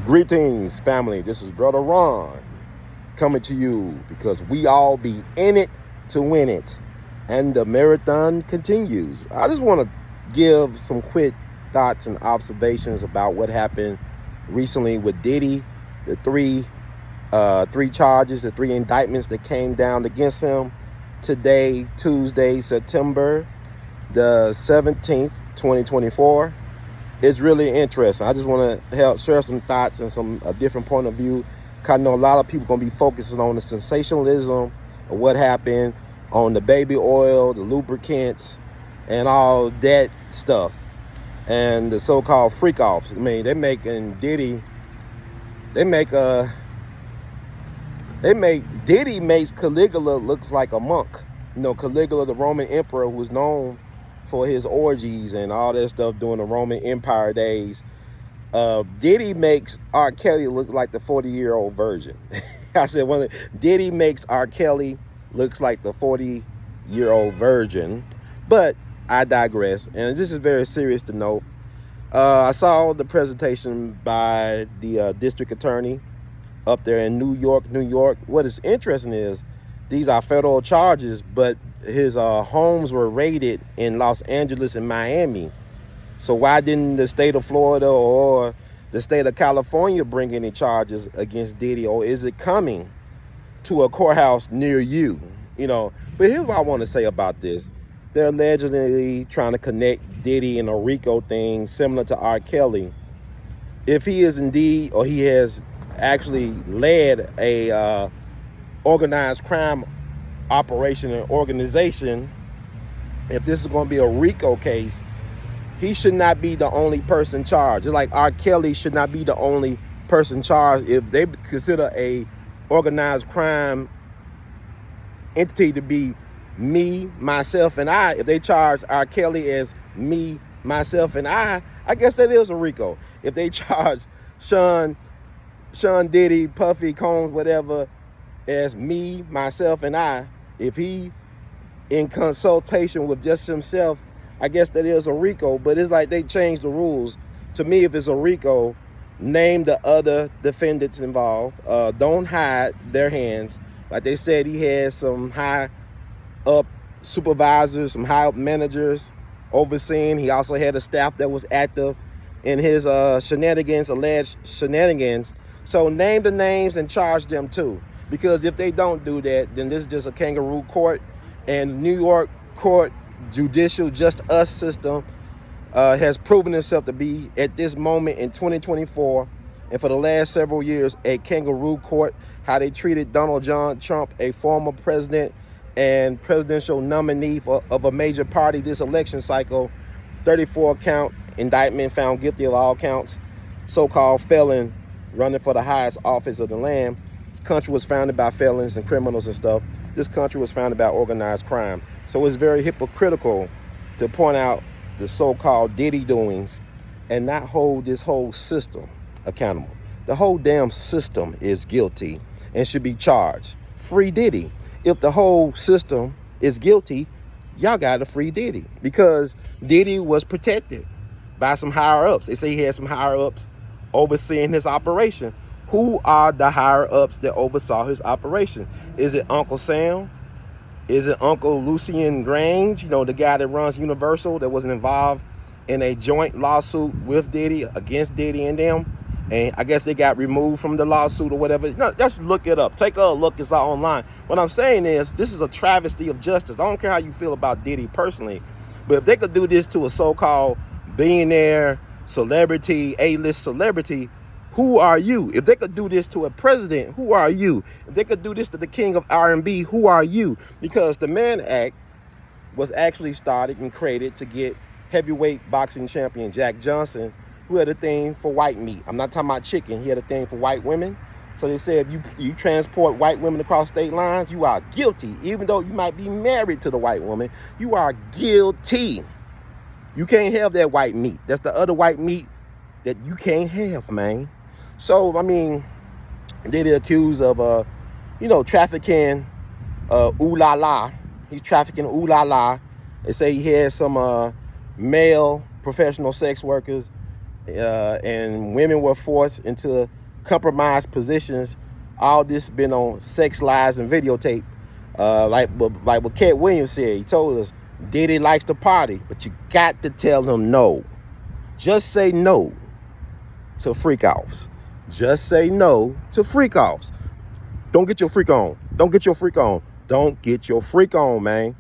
Greetings, family. This is Brother Ron coming to you because we all be in it to win it. And the marathon continues. I just want to give some quick thoughts and observations about what happened recently with Diddy, the three charges, the three indictments that came down against him today, Tuesday, September the 17th, 2024. It's really interesting. I just want to help share some thoughts and a different point of view. Cause I know a lot of people going to be focusing on the sensationalism of what happened on the baby oil, the lubricants, and all that stuff, and the so-called freak offs. I mean, they're making Diddy. Diddy makes Caligula looks like a monk. You know, Caligula, the Roman emperor, who was known for his orgies and all that stuff during the Roman Empire days. Diddy makes R. Kelly look like the 40-year-old virgin. I said, Diddy makes R. Kelly looks like the 40-year-old virgin. But I digress, and this is very serious to note. I saw the presentation by the district attorney up there in New York. What is interesting is these are federal charges, but his homes were raided in Los Angeles and Miami. So why didn't the state of Florida or the state of California bring any charges against Diddy? Or is it coming to a courthouse near you? You know, but here's what I want to say about this. They're allegedly trying to connect Diddy and a RICO thing similar to R. Kelly. If he is indeed, or he has actually led a organized crime operation and organization, if this is going to be a RICO case, he should not be the only person charged. Just like R. Kelly should not be the only person charged. If they consider a organized crime entity to be me, myself, and I, if they charge R. Kelly as me, myself, and I guess that is a RICO. If they charge Sean Diddy, Puffy, Combs, whatever, as me, myself, and I, if he in consultation with just himself, I guess that is a RICO. But it's like they changed the rules. To me, if it's a RICO, name the other defendants involved. Don't hide their hands. Like they said, he had some high up supervisors, some high up managers overseeing. He also had a staff that was active in his alleged shenanigans. So name the names and charge them too. Because if they don't do that, then this is just a kangaroo court. And New York court judicial just us system has proven itself to be, at this moment in 2024 and for the last several years, a kangaroo court. How they treated Donald John Trump, a former president and presidential nominee of a major party this election cycle, 34 count indictment, found guilty of all counts, so-called felon running for the highest office of the land. This country was founded by felons and criminals and stuff. This country was founded by organized crime. So it's very hypocritical to point out the so-called Diddy doings and not hold this whole system accountable. The whole damn system is guilty and should be charged. Free Diddy. If the whole system is guilty, y'all got to free Diddy, because Diddy was protected by some higher ups. They say he had some higher ups overseeing his operation. Who are the higher ups that oversaw his operation? Is it Uncle Sam? Is it Uncle Lucian Grange? You know, the guy that runs Universal, that wasn't involved in a joint lawsuit with Diddy, against Diddy and them. And I guess they got removed from the lawsuit or whatever. You know, just look it up. Take a look. It's all online. What I'm saying is, this is a travesty of justice. I don't care how you feel about Diddy personally, but if they could do this to a so-called billionaire, celebrity, A-list celebrity, who are you? If they could do this to a president, who are you? If they could do this to the king of R&B, who are you? Because the Mann Act was actually started and created to get heavyweight boxing champion Jack Johnson, who had a thing for white meat. I'm not talking about chicken. He had a thing for white women. So they said, if you transport white women across state lines, you are guilty. Even though you might be married to the white woman, you are guilty. You can't have that white meat. That's the other white meat that you can't have, man. So, I mean, they're accused of, trafficking ooh la la. He's trafficking ooh la la. They say he had some male professional sex workers and women were forced into compromised positions. All this been on sex lies and videotape. Like what Cat Williams said, he told us Diddy likes to party, but you got to tell him no. Just say no to freak offs. Just say no to freak offs. Don't get your freak on. Don't get your freak on. Don't get your freak on, man.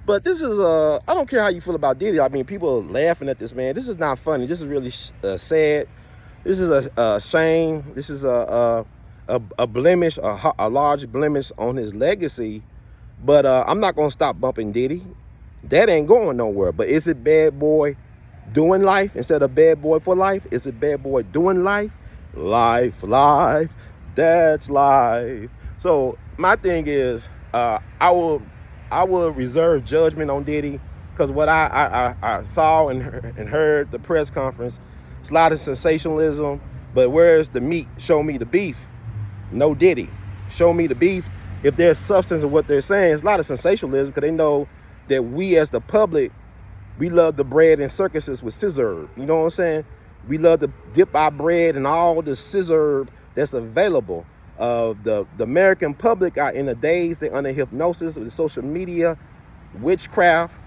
But this is I don't care how you feel about Diddy. I mean, people are laughing at this, man. This is not funny. This is really sad. This is a shame. This is a blemish, a large blemish on his legacy. But I'm not gonna stop bumping Diddy. That ain't going nowhere. But is it Bad Boy doing life instead of Bad Boy for life? Is it Bad Boy doing life? Life, that's life. So my thing is, I will reserve judgment on Diddy, because what I saw and heard the press conference, it's a lot of sensationalism, but where's the meat? Show me the beef. No Diddy. Show me the beef. If there's substance in what they're saying, it's a lot of sensationalism, because they know that we as the public, we love the bread and circuses with scissor. You know what I'm saying? We love to dip our bread in all the scissor that's available. The American public are in a daze. They're under hypnosis with social media, witchcraft.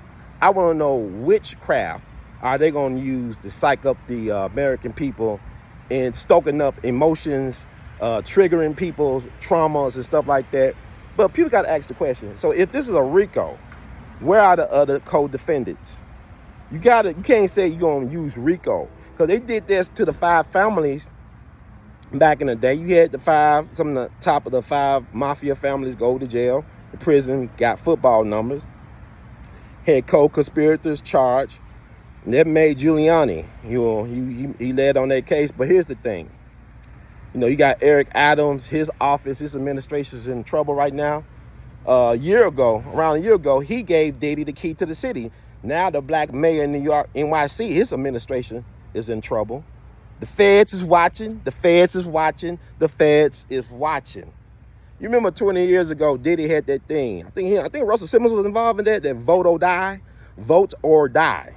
I want to know which craft are they going to use to psych up the American people and stoking up emotions, triggering people's traumas and stuff like that. But people got to ask the question. So if this is a RICO, where are the other co-defendants? You can't say you're going to use RICO, because they did this to the 5 families back in the day. You had some of the top of the 5 mafia families go to jail. The prison got football numbers. Had co-conspirators charged. And that made Giuliani. He led on that case. But here's the thing. You got Eric Adams, his office, his administration is in trouble right now. Around a year ago, he gave Diddy the key to the city. Now the black mayor in New York, NYC, his administration is in trouble. The feds is watching. The feds is watching. The feds is watching. You remember 20 years ago, Diddy had that thing. I think Russell Simmons was involved in that vote or die. Vote or die.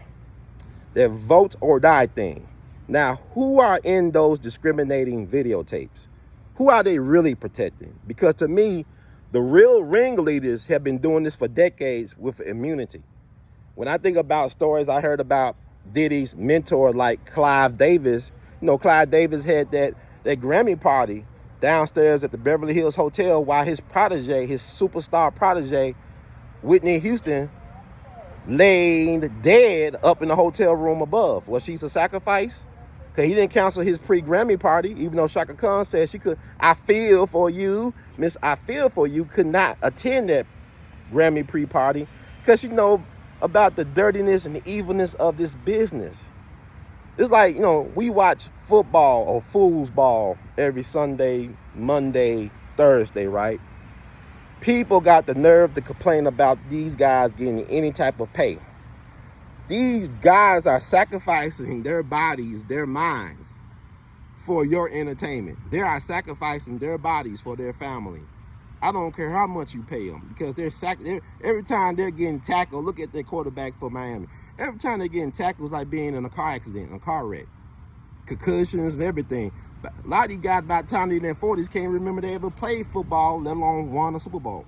That vote or die thing. Now, who are in those discriminating videotapes? Who are they really protecting? Because to me, the real ringleaders have been doing this for decades with immunity. When I think about stories I heard about Diddy's mentor, like Clive Davis, Clive Davis had that Grammy party downstairs at the Beverly Hills Hotel while his protege, his superstar protege, Whitney Houston, laid dead up in the hotel room above. Was she a sacrifice? Because he didn't cancel his pre-Grammy party, even though Shaka Khan said she could. I feel for you. Miss I feel for you could not attend that Grammy pre-party because she know about the dirtiness and the evilness of this business. It's like, we watch football or foosball every Sunday, Monday, Thursday, right? People got the nerve to complain about these guys getting any type of pay. These guys are sacrificing their bodies, their minds for your entertainment. They are sacrificing their bodies for their family. I don't care how much you pay them, because every time they're getting tackled. Look at their quarterback for Miami. Every time they're getting tackled, it's like being in a car accident, a car wreck, concussions and everything. But a lot of these guys, by the time they're in their 40s, can't remember they ever played football, let alone won a Super Bowl.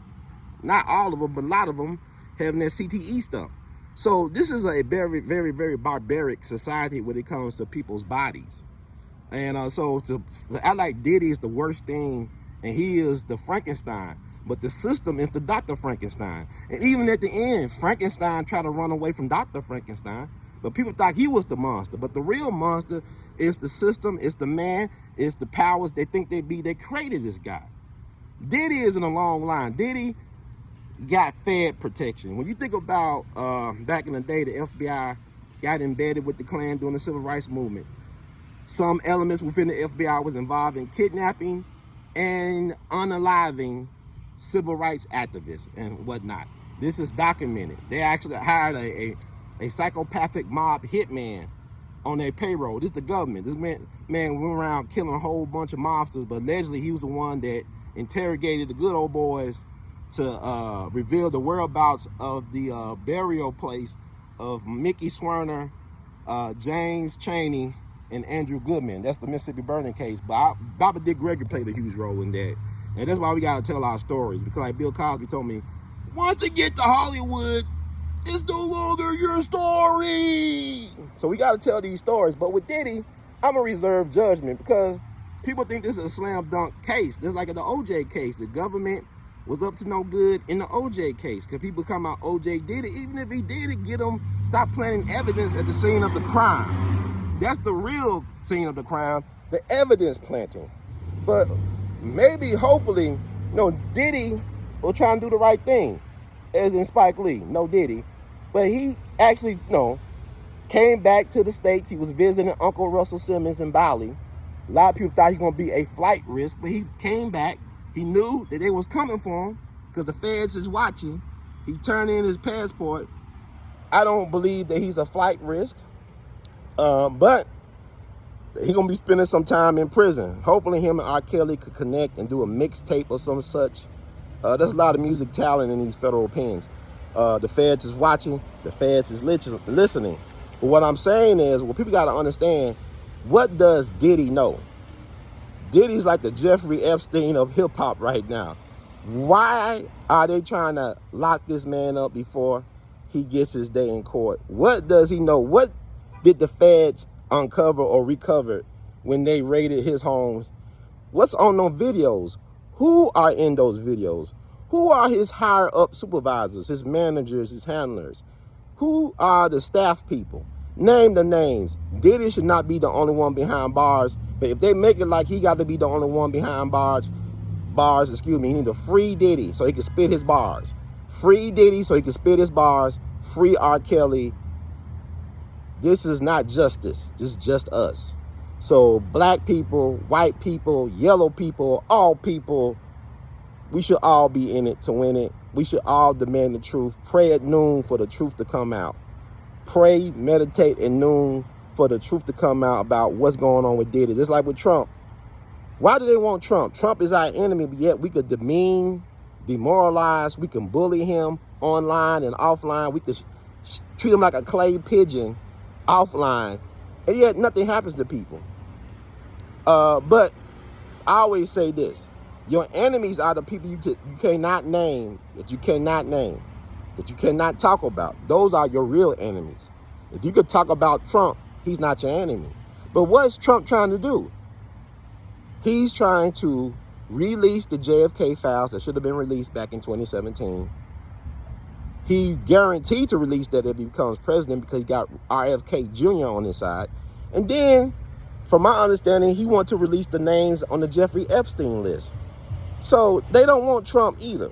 Not all of them, but a lot of them having that CTE stuff. So this is a very, very, very barbaric society when it comes to people's bodies. And so to act like Diddy is the worst thing, and he is the Frankenstein, but the system is the Dr. Frankenstein. And even at the end, Frankenstein tried to run away from Dr. Frankenstein, but people thought he was the monster. But the real monster is the system, it's the man, it's the powers they think they created this guy. Diddy is in a long line. Diddy got Fed protection. When you think about back in the day, the FBI got embedded with the Klan during the Civil Rights Movement. Some elements within the FBI was involved in kidnapping and unaliving civil rights activists and whatnot. This is documented. They actually hired a psychopathic mob hitman on their payroll. This is the government. This man went around killing a whole bunch of mobsters, but allegedly he was the one that interrogated the good old boys to reveal the whereabouts of the burial place of Mickey Swerner, James Chaney, and Andrew Goodman. That's the Mississippi burning case. But Bobby Dick Gregory played a huge role in that. And that's why we got to tell our stories. Because like Bill Cosby told me, once it get to Hollywood, it's no longer your story. So we got to tell these stories. But with Diddy, I'm going to reserve judgment because people think this is a slam dunk case. Just like in the OJ case, the government was up to no good in the OJ case. Because people come out, OJ did it. Even if he did it, get him, stop planting evidence at the scene of the crime. That's the real scene of the crime, the evidence planting. But maybe, hopefully, Diddy will try and do the right thing. As in Spike Lee, no Diddy. But he actually, came back to the States. He was visiting Uncle Russell Simmons in Bali. A lot of people thought he was going to be a flight risk, but he came back. He knew that they was coming for him because the feds is watching. He turned in his passport. I don't believe that he's a flight risk, but he's going to be spending some time in prison. Hopefully him and A.L.L could connect and do a mixtape or some such. There's a lot of music talent in these federal pens. The feds is watching. The feds is listening. But what I'm saying is, well, people got to understand, what does Diddy know? Diddy's like the Jeffrey Epstein of hip-hop right now. Why are they trying to lock this man up before he gets his day in court? What does he know? What did the feds uncover or recover when they raided his homes? What's on those videos? Who are in those videos? Who are his higher-up supervisors, his managers, his handlers? Who are the staff people? Name the names. Diddy should not be the only one behind bars. But if they make it like he got to be the only one behind bars, he need to free Diddy so he can spit his bars. Free Diddy so he can spit his bars. Free R.Kelly. This is not justice. This is just us. So black people, white people, yellow people, all people, we should all be in it to win it. We should all demand the truth. Pray at noon for the truth to come out. Pray, meditate at noon for the truth to come out about what's going on with Diddy. Just like with Trump. Why do they want Trump? Trump is our enemy, but yet we could demean, demoralize, we can bully him online and offline. We could treat him like a clay pigeon offline, and yet nothing happens to people. But I always say this. Your enemies are the people you cannot name, that you cannot name, that you cannot talk about. Those are your real enemies. If you could talk about Trump, he's not your enemy. But what's Trump trying to do? He's trying to release the JFK files that should have been released back in 2017. He guaranteed to release that if he becomes president because he got RFK Jr. on his side. And then, from my understanding, he wants to release the names on the Jeffrey Epstein list. So they don't want Trump either.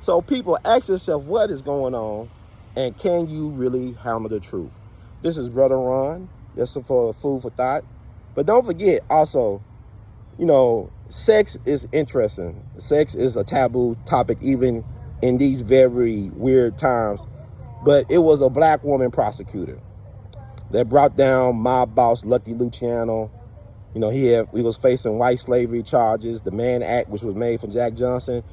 So people, ask yourself what is going on and can you really handle the truth? This is Brother Ron. That's for food for thought. But don't forget also, sex is interesting. Sex is a taboo topic even in these very weird times. But it was a black woman prosecutor that brought down mob boss Lucky Luciano. He was facing white slavery charges, the Mann Act, which was made from Jack Johnson,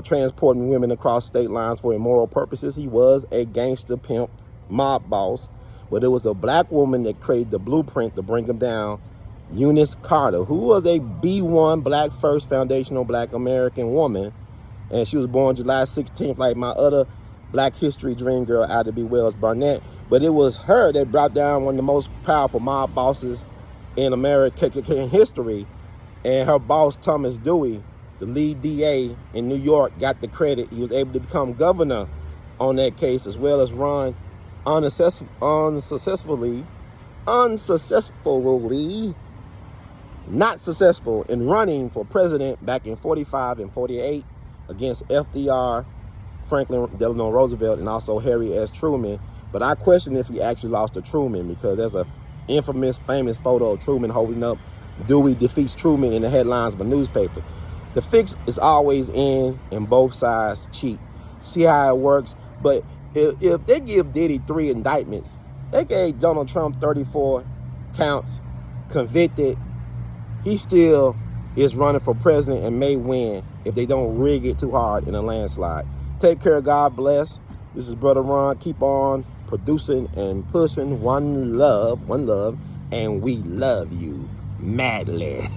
transporting women across state lines for immoral purposes. He was a gangster pimp, mob boss, but it was a black woman that created the blueprint to bring him down, Eunice Carter, who was a B1 Black First Foundational Black American woman, and she was born July 16th, like my other Black History dream girl, Ida B. Wells Barnett. But it was her that brought down one of the most powerful mob bosses in American history, and her boss, Thomas Dewey, the lead DA in New York, got the credit. He was able to become governor on that case, as well as run unsuccessfully, not successful in running for president back in 45 and 48 against FDR, Franklin Delano Roosevelt, and also Harry S. Truman. But I question if he actually lost to Truman, because there's a famous photo of Truman holding up Dewey defeats Truman in the headlines of a newspaper. The fix is always in, and both sides cheat. See how it works? But if they give Diddy 3 indictments, they gave Donald Trump 34 counts, convicted. He still is running for president and may win if they don't rig it too hard in a landslide. Take care. God bless. This is Brother Ron. Keep on producing and pushing. One love. and we love you madly.